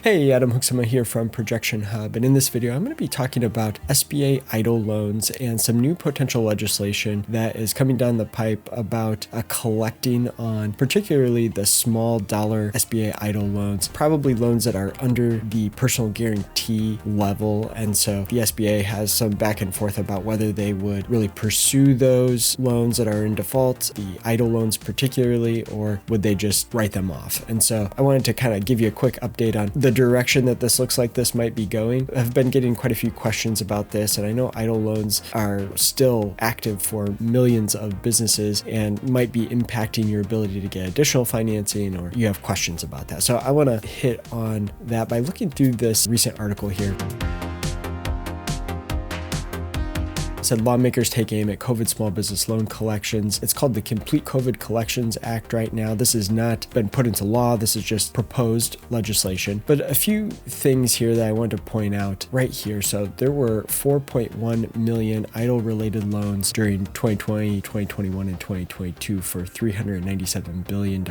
Hey, Adam Hoeksema here from ProjectionHub, and in this video I'm going to be talking about SBA EIDL loans and some new potential legislation that is coming down the pipe about collecting on particularly the small dollar SBA EIDL loans, probably loans that are under the personal guarantee level, and so the SBA has some back and forth about whether they would really pursue those loans that are in default, the EIDL loans particularly, or would they just write them off. And so I wanted to kind of give you a quick update on the direction that this looks like this might be going. I've been getting quite a few questions about this, and I know EIDL loans are still active for millions of businesses and might be impacting your ability to get additional financing, or you have questions about that. So I want to hit on that by looking through this recent article here. Said lawmakers take aim at COVID small business loan collections. It's called the Complete COVID Collections Act right now. This has not been put into law. This is just proposed legislation. But a few things here that I want to point out right here. So there were 4.1 million EIDL-related loans during 2020, 2021, and 2022 for $397 billion.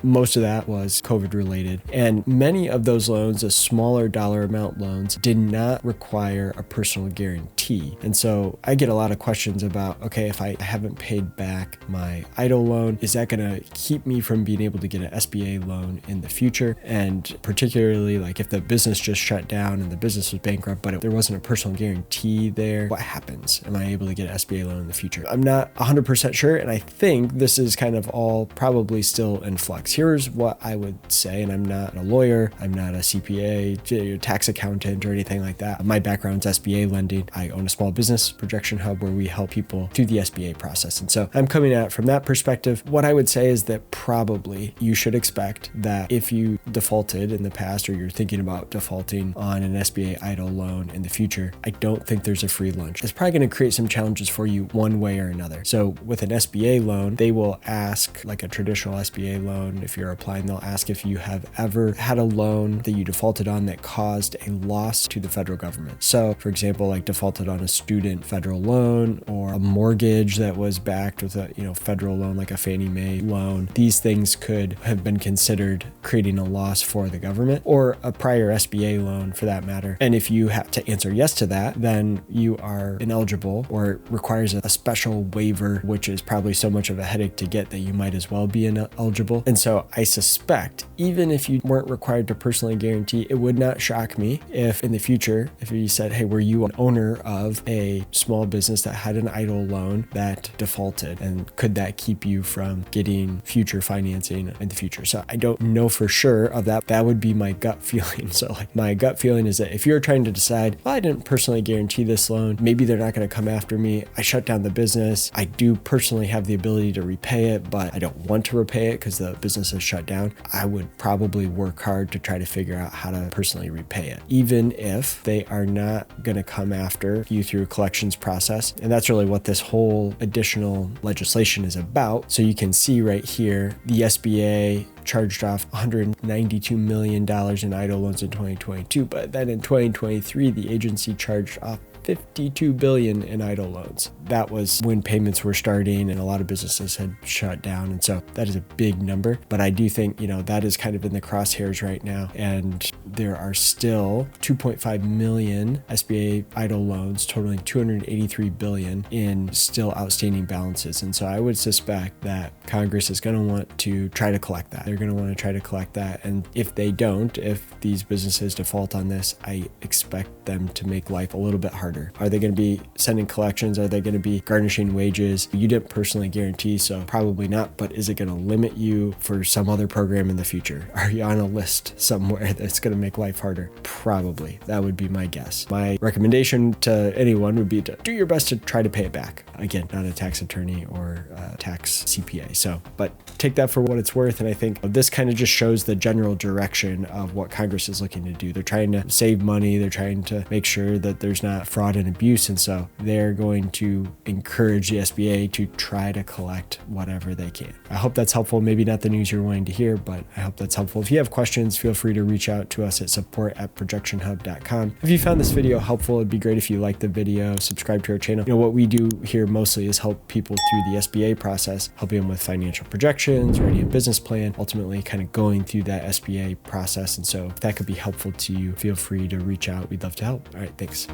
Most of that was COVID-related. And many of those loans, the smaller dollar amount loans, did not require a personal guarantee. And so I get a lot of questions about, okay, if I haven't paid back my EIDL loan, is that going to keep me from being able to get an SBA loan in the future? And particularly, like if the business just shut down and the business was bankrupt, but there wasn't a personal guarantee there, what happens? Am I able to get an SBA loan in the future? I'm not 100% sure, and I think this is kind of all probably still in flux. Here's what I would say, and I'm not a lawyer, I'm not a CPA, tax accountant, or anything like that. My background's SBA lending. I own a small business, ProjectionHub, where we help people through the SBA process. And so I'm coming at it from that perspective. What I would say is that probably you should expect that if you defaulted in the past, or you're thinking about defaulting on an SBA EIDL loan in the future, I don't think there's a free lunch. It's probably going to create some challenges for you one way or another. So with an SBA loan, they will ask, like a traditional SBA loan, if you're applying, they'll ask if you have ever had a loan that you defaulted on that caused a loss to the federal government. So for example, like defaulted on a student federal loan or a mortgage that was backed with a federal loan like a Fannie Mae loan. These things could have been considered creating a loss for the government, or a prior SBA loan for that matter. And if you have to answer yes to that, then you are ineligible, or it requires a special waiver, which is probably so much of a headache to get that you might as well be ineligible. And so I suspect even if you weren't required to personally guarantee, it would not shock me if in the future, if you said, hey, were you an owner of a small business that had an EIDL loan that defaulted, and could that keep you from getting future financing in the future? So I don't know for sure of that. That would be my gut feeling. So like my gut feeling is that if you're trying to decide, well, I didn't personally guarantee this loan, maybe they're not going to come after me. I shut down the business. I do personally have the ability to repay it, but I don't want to repay it because the business is shut down. I would probably work hard to try to figure out how to personally repay it, even if they are not going to come after you through a collections process. And that's really what this whole additional legislation is about. So you can see right here, the SBA charged off $192 million in EIDL loans in 2022, but then in 2023, the agency charged off $52 billion in EIDL loans. That was when payments were starting and a lot of businesses had shut down. And so that is a big number, but I do think, that is kind of in the crosshairs right now. And there are still 2.5 million SBA EIDL loans totaling $283 billion in still outstanding balances. And so I would suspect that Congress is going to want to try to collect that. They're going to want to try to collect that. And if they don't, if these businesses default on this, I expect them to make life a little bit harder. Are they going to be sending collections? Are they going to be garnishing wages? You didn't personally guarantee, so probably not, but is it going to limit you for some other program in the future? Are you on a list somewhere that's going to make life harder? Probably. That would be my guess. My recommendation to anyone would be to do your best to try to pay it back. Again, not a tax attorney or a tax CPA. So, but take that for what it's worth. And I think this kind of just shows the general direction of what Congress is looking to do. They're trying to save money. They're trying to make sure that there's not fraud fraud and abuse. And so they're going to encourage the SBA to try to collect whatever they can. I hope that's helpful. Maybe not the news you're wanting to hear, but I hope that's helpful. If you have questions, feel free to reach out to us at support@ProjectionHub.com. If you found this video helpful, it'd be great if you liked the video, subscribe to our channel. What we do here mostly is help people through the SBA process, helping them with financial projections, writing a business plan, ultimately kind of going through that SBA process. And so if that could be helpful to you, feel free to reach out. We'd love to help. All right, thanks.